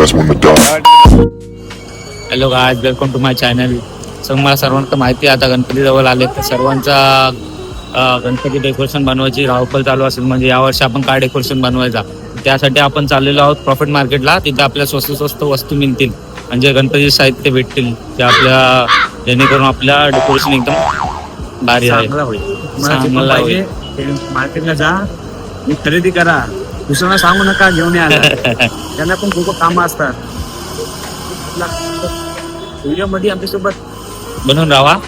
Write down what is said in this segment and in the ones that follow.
last one to die. Hello guys, welcome to my channel. So मला सर्वांना माहिती आहे आता गणपती जवळ आले तर सर्वांचा गणपती डेकोरेशन बनवायची धावपळ चालू असेल. म्हणजे यावर्षी आपण काय डेकोरेशन बनवायचा त्यासाठी आपण चाललेलो आहोत प्रॉफिट मार्केटला. तिथे आपल्या स्वस्त स्वस्त वस्तू मिळतील, म्हणजे गणपती साहित्य भेटतील ते आपल्या, जेणेकरून आपल्या डेकोरेशन एकदम भारी आहे. चांगला होईल. मार्केटला जा, खरेदी करा, दुसऱ्यांना सांगू नका घेऊन या. त्यांना पण खूप कामं असतात. व्हिडिओमध्ये आमच्यासोबत बनवून राहा.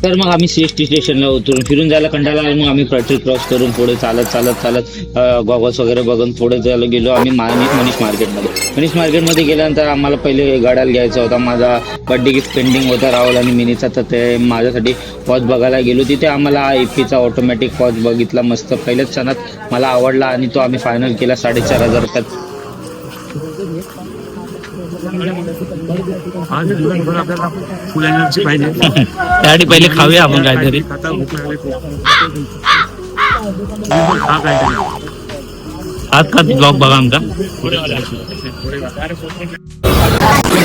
तर मग आम्ही CST स्टेशनला उतरून फिरून जायला कंटाळा आला. मग आम्ही पेट्रोल क्रॉस करून पुढे चालत गॉगल्स वगैरे बघून पुढे जायला गेलो आम्ही मनीष मार्केटमध्ये गेल्यानंतर आम्हाला पहिले गाड्याला घ्यायचा होता. माझा बर्थडे गिफ्ट पेंडिंग होता राहुल आणि मिनीचा, तर ते माझ्यासाठी वॉच बघायला गेलो. तिथे आम्हाला एपीचा ऑटोमॅटिक वॉच बघितला मस्त, पहिल्याच क्षणात मला आवडला आणि तो आम्ही फायनल केला 4,500 रुपयात. आपल्याला फुल एनर्जी पाहिजे. त्यासाठी पहिले खाऊया आपण काहीतरी. आज ब्लॉग बघा आमचा.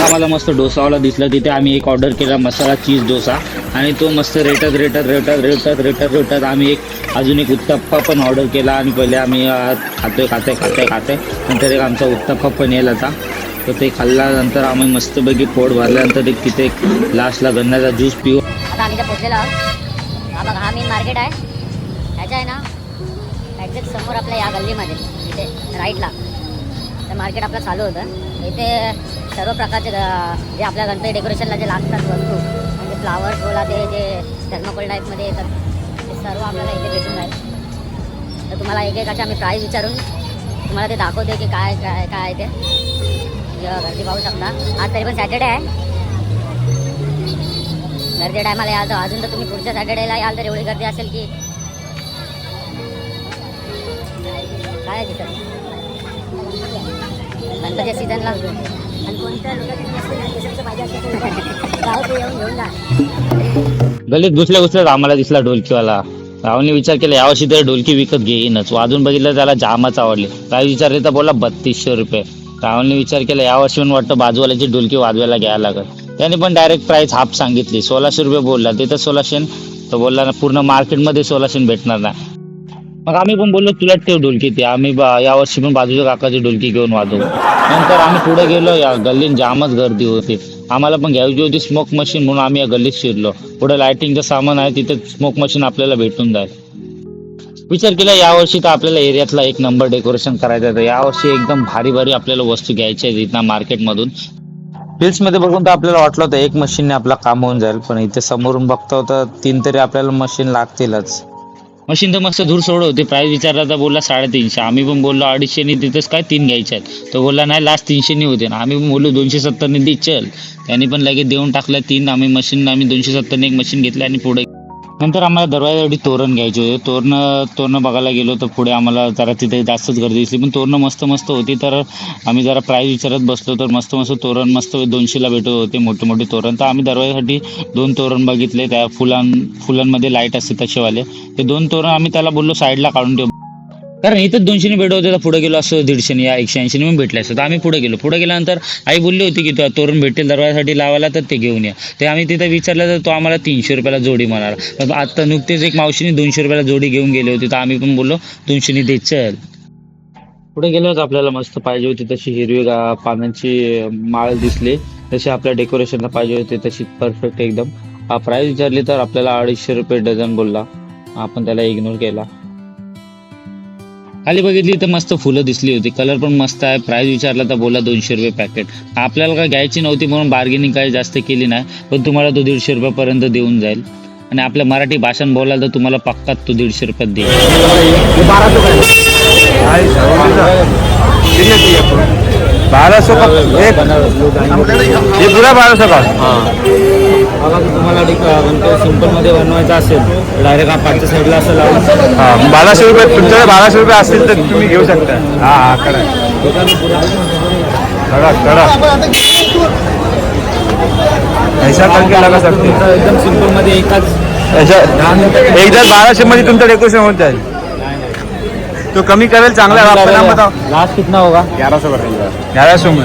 आम्हाला मस्त डोसावाला दिसला. तिथे आम्ही एक ऑर्डर केला मसाला चीज डोसा आणि तो मस्त रेटत आम्ही अजून एक उत्तप्पा पण ऑर्डर केला. आणि पहिले आम्ही खाते नंतर एक आमचा उत्तप्पा पण येईल आता. तर ते खाल्ल्यानंतर आम्ही मस्तपैकी पोट भरल्यानंतर एक तिथे लास्टला गन्नाचा ज्यूस पिऊ. आता आम्ही तर पोचलेलो आहोत. हा बघा, हा मेन मार्केट आहे. ह्याच्या आहे ना एक्झॅक्ट समोर आपल्या या गल्लीमध्ये इथे राईटला तर मार्केट आपलं चालू होतं. इथे सर्व प्रकारचे जे आपल्या गणपती डेकोरेशनला जे लागतात वस्तू, म्हणजे फ्लावर बोला, ते जे थर्मोकोल टाईपमध्ये येतात ते सर्व आपल्याला इथे भेटून जाईल. तर तुम्हाला एक अशा आम्ही प्राईस विचारून तुम्हाला ते दाखवते की काय काय काय आहे ते. गर्दी पाहू शकता. आज तरी पण सॅटर्डे आहे. गर्दी टायमाला याल तर अजून तर तुम्ही पुढच्या सॅटर्डेला याल तर एवढी गर्दी असेल की काय आहे तिथं गणपतीच्या सीझनला. आणि कोणत्या लोकांची पाहिजे असेल येऊन घेऊन जा. गल्लीत घुसल्याच आम्हाला दिसला ढोलकीवाला. राहुलने विचार केला यावर्षी तर ढोलकी विकत घेईनच. वाजून बघितलं त्याला जामच आवडले. काय विचारले तर बोला 3200 रुपये. राहुलने विचार केला यावर्षी पण वाटतं बाजूवाल्याची ढोलकी वाजवायला घ्यायला लागत. त्याने पण डायरेक्ट प्राइस हाफ सांगितली, 1600 रुपये बोलला. तिथं 1600 तर बोलला ना पूर्ण मार्केटमध्ये 1600 भेटणार नाही. मग आम्ही पण बोललो तुला ठेव ढोलकी ते, आम्ही यावर्षी पण बाजूच्या काकाची ढोलकी घेऊन वाजवू. नंतर आम्ही पुढे गेलो. या गल्लीत जामच गर्दी होती. आम्हाला पण घ्यायची होती स्मोक मशीन, म्हणून आम्ही या गल्लीत शिरलो. पुढे लायटिंगचं सामान आहे, तिथे स्मोक मशीन आपल्याला भेटून जाईल. विचार केला यावर्षी तर आपल्याला एरियातला एक नंबर डेकोरेशन करायचं आहे. यावर्षी एकदम भारी आपल्याला वस्तू घ्यायच्या आहेत इथं मार्केटमधून. मध्ये बघून तर आपल्याला वाटलं होतं एक मशीनने आपला काम होऊन जाईल, पण इथे समोरून बघता तर 3 तरी आपल्याला मशीन लागतीलच. मशीन तर मस्त धूर सोड होती. प्राइस विचारला तर बोलला 350. आम्ही पण बोललो 250 तिथेच काय 3 घ्यायचे आहेत. तो बोलला नाही लास्ट 300 होते ना. आम्ही पण बोललो 270 दे चल. त्यांनी पण लगेच देऊन टाकल्या 3. आम्ही 270 एक मशीन घेतली आणि पुढे नंतर आम्हाला दरवाजा एवढी तोरण घ्यायची होती. तोरणं बघायला गेलो तर पुढे आम्हाला जरा तिथे जास्तच गर्दी दिसली, पण तोरणं मस्त होती. तर आम्ही जरा प्राईस विचारत बसलो तर मस्त तोरण 200ला भेटत होते मोठे तोरण. तर आम्ही दरवाजासाठी 2 तोरण बघितले. त्या फुलांमध्ये लाईट असते तसेवाले. ते 2 तोरण आम्ही त्याला बोललो साईडला काढून ठेव, कारण इथं 200 भेटत होते. तर पुढे गेलो असं 150 या 180 पण भेटले असतं. तर आम्ही पुढे गेल्यानंतर आई बोलली होती की तोरण भेटेल दरवाजासाठी लावायला तर ते घेऊन या. ते आम्ही तिथं विचारलं तर तो आम्हाला 300 रुपयाला जोडी म्हणाला. तर आता नुकतेच एक मावशीने 200 रुपयाला जोडी घेऊन गेली होती. तर आम्ही पण बोललो 200 दे चल. पुढे गेलोच आपल्याला मस्त पाहिजे होती तशी हिरवी पानांची माळ दिसली, तशी आपल्या डेकोरेशनला पाहिजे होती तशी परफेक्ट एकदम. प्राईस विचारली तर आपल्याला 250 रुपये डझन बोलला. आपण त्याला इग्नोर केला. खाली बघितली तर मस्त फुलं दिसली होती, कलर पण मस्त आहे. प्राइस विचारला तर बोला 200 रुपये पॅकेट. आपल्याला काय घ्यायची नव्हती म्हणून बार्गेनिंग काही जास्त केली नाही, पण तुम्हाला तो 150 रुपयापर्यंत देऊन जाईल. आणि आपल्या मराठी भाषण बोलायला तर तुम्हाला पक्काच तो 150 रुपयात देईल. 1200 का हे पुरा 1200 का. तुम्हाला सिंपल मध्ये बनवायचं असेल डायरेक्ट पाचच्या साईडला असं लावून 1200 रुपये तुमच्याकडे 1200 रुपये असतील तर तुम्ही घेऊ शकता. हा कडा ऐसा करके लगा सकते. एकदम सिंपल मध्ये एकदा 1200 मध्ये तुमचं डेकोरेशन होत जाईल. तो कमी करेल चांगला. लास्ट कितना होगा? 1100 कर देंगे. घ्यायला समोर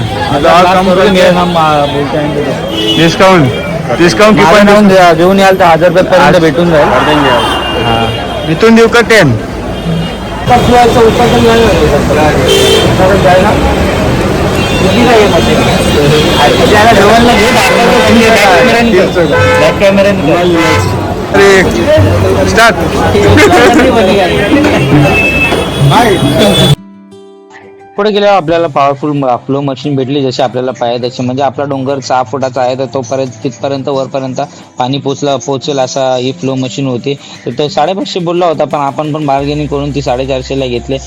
डिस्काउंट डिस्काउंट घेऊन याल तर 1000 रुपये पर्यंत भेटून जाईल. इथून देऊ का 10? स्टार्ट. पुढे गेल्यावर आपल्याला पॉवरफुल फ्लो मशीन भेटली जशी आपल्याला पाहिजे तशी. म्हणजे आपला डोंगर 6 फुटाचा आहे तर तोपर्यंत तिथपर्यंत वरपर्यंत पाणी पोचेल असा ही फ्लो मशीन होती. तर तो 550 बोलला होता पण आपण पण बार्गेनिंग करून ती 450 ला घेतले.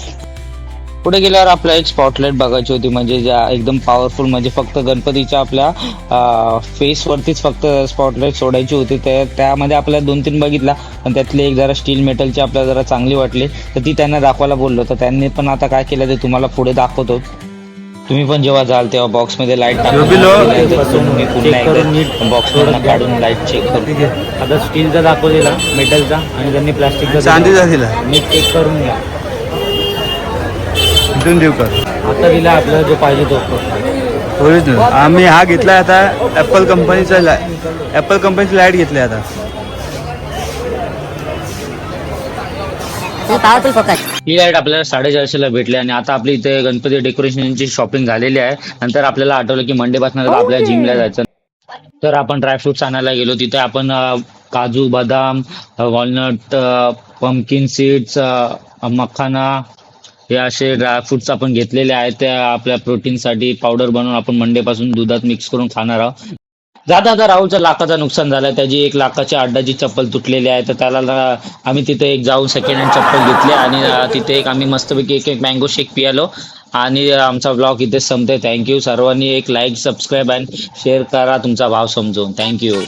पुढे गेल्यावर आपल्याला एक स्पॉटलाईट बघायची होती म्हणजे ज्या एकदम पॉवरफुल म्हणजे फक्त गणपतीच्या आपल्या फेसवरतीच फक्त स्पॉटलाईट सोडायची होती. त्यामध्ये आपल्याला 2-3 बघितला पण त्यातली एक जरा स्टील मेटलची आपल्याला जरा चांगली वाटली तर ती त्यांना दाखवायला बोललो. तर त्यांनी पण आता काय केलं ते तुम्हाला पुढे दाखवतो. तुम्ही पण जेव्हा जाल तेव्हा बॉक्समध्ये लाईट टाकून बॉक्स काढून लाईट चेक करू. आता स्टीलचा दाखवलेला, मेटलचा आणि त्यांनी प्लास्टिकचा चांदीचा दिला. मी चेक करून घ्या. इथून देऊ का? आता दिला आपल्याला जो पाहिजे तो. ओरिजिनल. आम्ही हा घेतलाय आता ॲपल कंपनीचा लाईट घेतलाय आता. Powerful focus. ही लाईट आपल्याला 450 ला भेटली आणि आता आपली इथे गणपती डेकोरेशनची शॉपिंग झालेली आहे. नंतर आपल्याला आठवलं की मंडे पासून आपल्याला जिमला जायचं. तर आपण ड्रायफ्रुट्स आणायला गेलो. तिथे आपण काजू, बदाम, वॉलनट, पंपकिन सीड्स, मखाना हे असे ड्रायफ्रुट्स आपण घेतलेले आहेत. त्या आपल्या प्रोटीनसाठी पावडर बनवून आपण मंडे पासून दुधात मिक्स करून खाणार आहोत. जाता राहुलचं लाखाचं नुकसान झालं. त्याची 1 लाखाच्या अड्डाची चप्पल तुटलेली आहे. तर त्याला आम्ही तिथे एक जाऊन सेकंड हँड चप्पल घेतली आणि तिथे एक आम्ही मस्तपैकी एक मँगो शेक पियालो आणि आमचा ब्लॉग इथेच संपतोय. थँक्यू. सर्वांनी एक लाईक, सबस्क्राईब आणि शेअर करा तुमचा भाव समजून. थँक्यू.